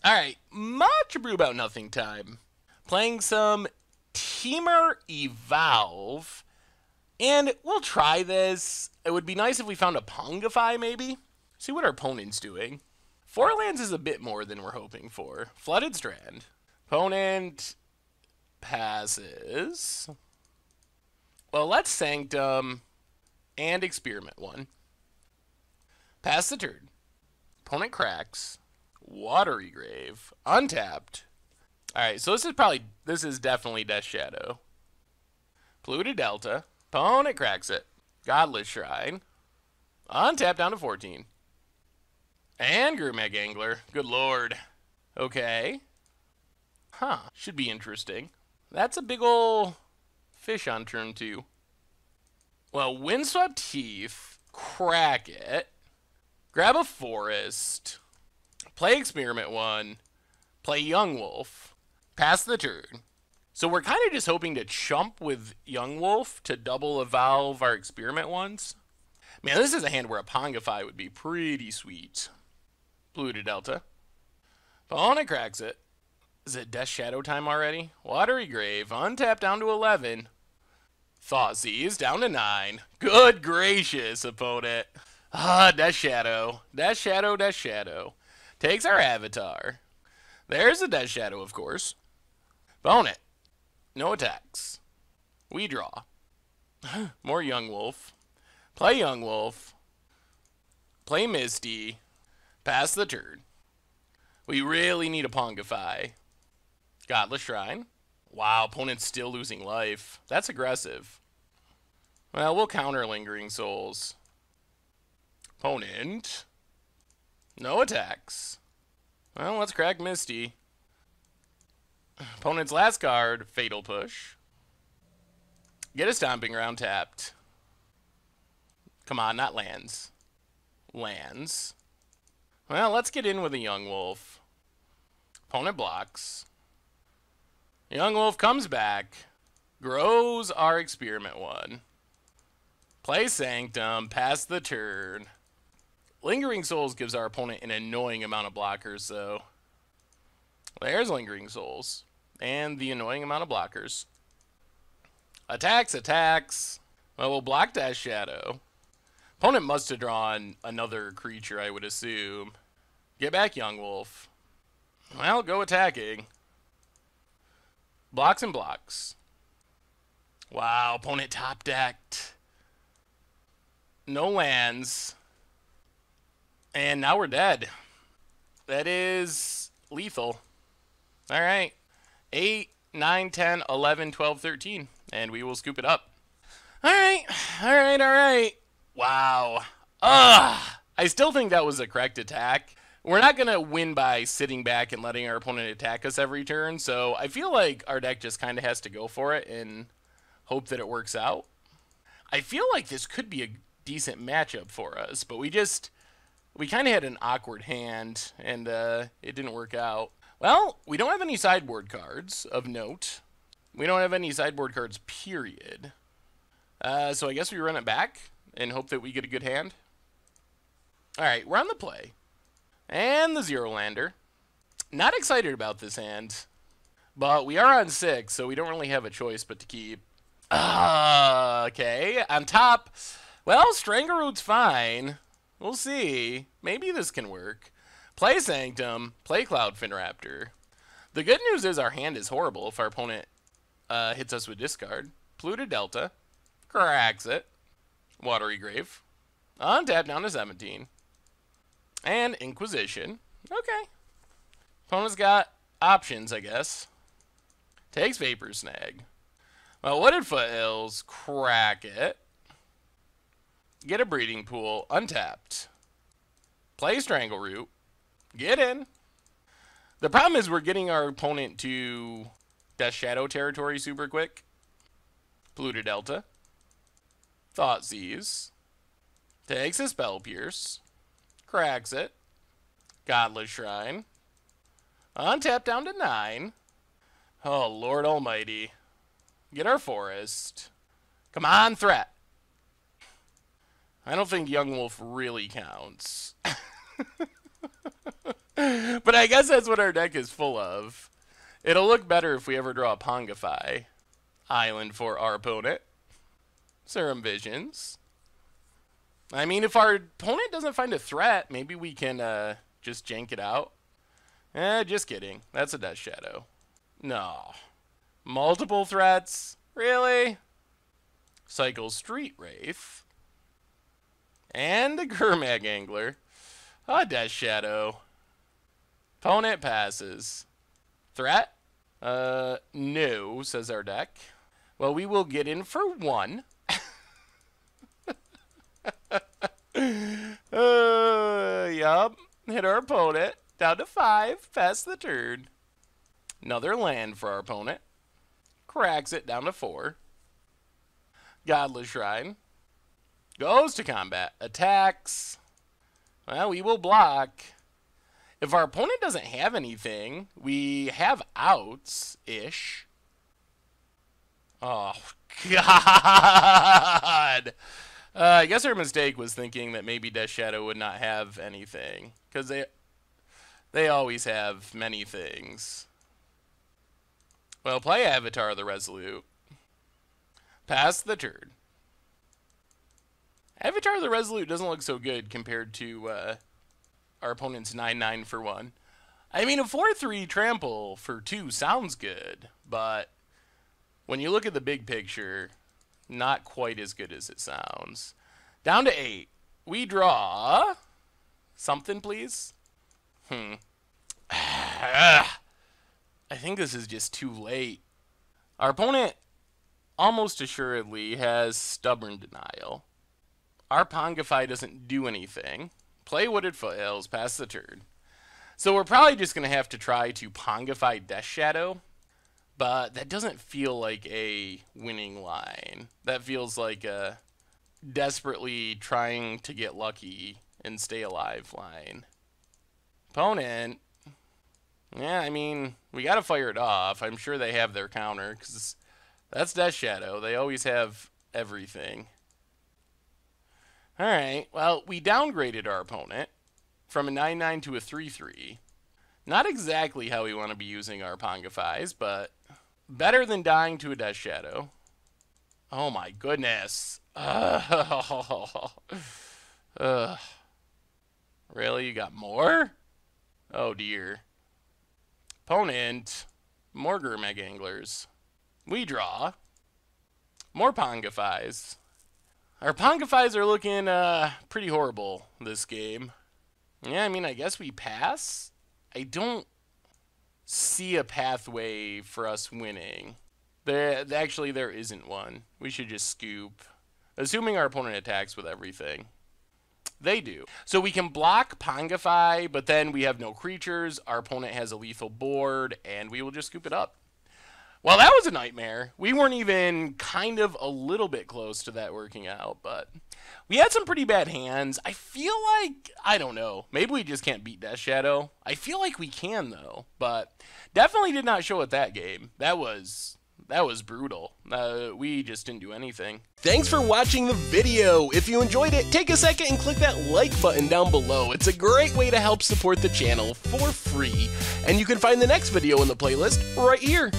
Alright, much Abrew about nothing time. Playing some Temur Evolve. And we'll try this. It would be nice if we found a Pongify, maybe. See what our opponent's doing. 4 lands is a bit more than we're hoping for. Flooded Strand. Opponent passes. Well, let's Sanctum and Experiment 1. Pass the turn. Opponent cracks. Watery Grave. Untapped. Alright, so this is definitely Death Shadow. Polluted Delta. Opponent cracks it. Godless Shrine. Untapped down to 14. And Gurmag Angler. Good lord. Okay. Huh. Should be interesting. That's a big ol' fish on turn 2. Well, Windswept Heath. Crack it. Grab a Forest. Play Experiment 1. Play Young Wolf. Pass the turn. So we're kind of just hoping to chump with Young Wolf to double evolve our Experiment 1s. Man, this is a hand where a Pongify would be pretty sweet. Blue to Delta. Opponent cracks it. Is it Death Shadow time already? Watery Grave. Untapped down to 11. Thoughtseize down to 9. Good gracious, opponent. Death Shadow. Death Shadow, Death Shadow. Takes our Avatar. There's a Death Shadow, of course. Opponent. No attacks. We draw. More Young Wolf. Play Young Wolf. Play Misty. Pass the turn. We really need a Pongify. Godless Shrine. Wow, opponent's still losing life. That's aggressive. Well, we'll counter Lingering Souls. Opponent. No attacks. Well, let's crack Misty. Opponent's last card, Fatal Push. Get a Stomping Ground tapped. Come on, not lands. Lands. Well, let's get in with a Young Wolf. Opponent blocks. Young Wolf comes back. Grows our Experiment 1. Play Sanctum. Pass the turn. Lingering Souls gives our opponent an annoying amount of blockers, though. There's Lingering Souls. And the annoying amount of blockers. Attacks, attacks. Well, we'll block Death Shadow. Opponent must have drawn another creature, I would assume. Get back, Young Wolf. Well, go attacking. Blocks and blocks. Wow, opponent top decked. No lands. And now we're dead. That is lethal. Alright. 8, 9, 10, 11, 12, 13. And we will scoop it up. Alright. Alright, alright. Wow. I still think that was a correct attack. We're not going to win by sitting back and letting our opponent attack us every turn. So I feel like our deck just kind of has to go for it and hope that it works out. I feel like this could be a decent matchup for us. But we kind of had an awkward hand, and it didn't work out. Well, we don't have any sideboard cards of note. We don't have any sideboard cards, period. So I guess we run it back and hope that we get a good hand. Alright, we're on the play. And the Zero Lander. Not excited about this hand. But we are on 6, so we don't really have a choice but to keep. Okay, on top. Well, Strangleroot's fine. We'll see. Maybe this can work. Play Sanctum. Play Cloudfin Raptor. The good news is our hand is horrible if our opponent hits us with discard. Polluted Delta. Cracks it. Watery Grave. Untap down to 17. And Inquisition. Okay. Opponent's got options, I guess. Takes Vapor Snag. Well, Wooded Foothills. Crack it. Get a Breeding Pool. Untapped. Play Strangleroot. Get in. The problem is we're getting our opponent to Death Shadow territory super quick. Polluted Delta. Thoughtseize. Takes a Spell Pierce. Cracks it. Godless Shrine. Untap down to 9. Oh, Lord Almighty. Get our Forest. Come on, Threat. I don't think Young Wolf really counts. But I guess that's what our deck is full of. It'll look better if we ever draw a Pongify island for our opponent. Serum Visions. I mean, if our opponent doesn't find a threat, maybe we can just jank it out. Just kidding. That's a Death Shadow. No. Multiple threats? Really? Cycle Street Wraith. And a Gurmag Angler. A Death Shadow. Opponent passes. Threat? No, says our deck. Well, we will get in for 1. Yup. Hit our opponent. Down to 5. Pass the turn. Another land for our opponent. Cracks it down to 4. Godless Shrine. Goes to combat. Attacks. Well, we will block. If our opponent doesn't have anything, we have outs-ish. Oh, God. I guess our mistake was thinking that maybe Death Shadow would not have anything. Because they always have many things. Well, play Avatar the Resolute. Pass the turn. Avatar the Resolute doesn't look so good compared to our opponent's 9/9 for 1. I mean, a 4/3 trample for 2 sounds good, but when you look at the big picture, not quite as good as it sounds. Down to 8. We draw something, please. I think this is just too late. Our opponent almost assuredly has Stubborn Denial. Our Pongify doesn't do anything. Play Wooded Foothills, pass the turn. So we're probably just going to have to try to Pongify Death Shadow, but that doesn't feel like a winning line. That feels like a desperately trying to get lucky and stay alive line. Opponent, yeah, I mean, we got to fire it off. I'm sure they have their counter, because that's Death Shadow. They always have everything. Alright, well, we downgraded our opponent from a 9/9 to a 3/3. Not exactly how we want to be using our Pongifys, but better than dying to a Death Shadow. Oh my goodness. Really? You got more? Oh dear. Opponent, more Gurmag Anglers. We draw. More Pongifys. Our Pongifys are looking pretty horrible this game. Yeah, I mean, I guess we pass. I don't see a pathway for us winning. Actually, there isn't one. We should just scoop. Assuming our opponent attacks with everything. They do. So we can block Pongify, but then we have no creatures. Our opponent has a lethal board, and we will just scoop it up. Well, that was a nightmare. We weren't even kind of a little bit close to that working out, but we had some pretty bad hands. I feel like, I don't know, maybe we just can't beat Death Shadow. I feel like we can, though, but definitely did not show it that game. That was brutal. We just didn't do anything. Thanks for watching the video. If you enjoyed it, take a second and click that like button down below. It's a great way to help support the channel for free, and you can find the next video in the playlist right here.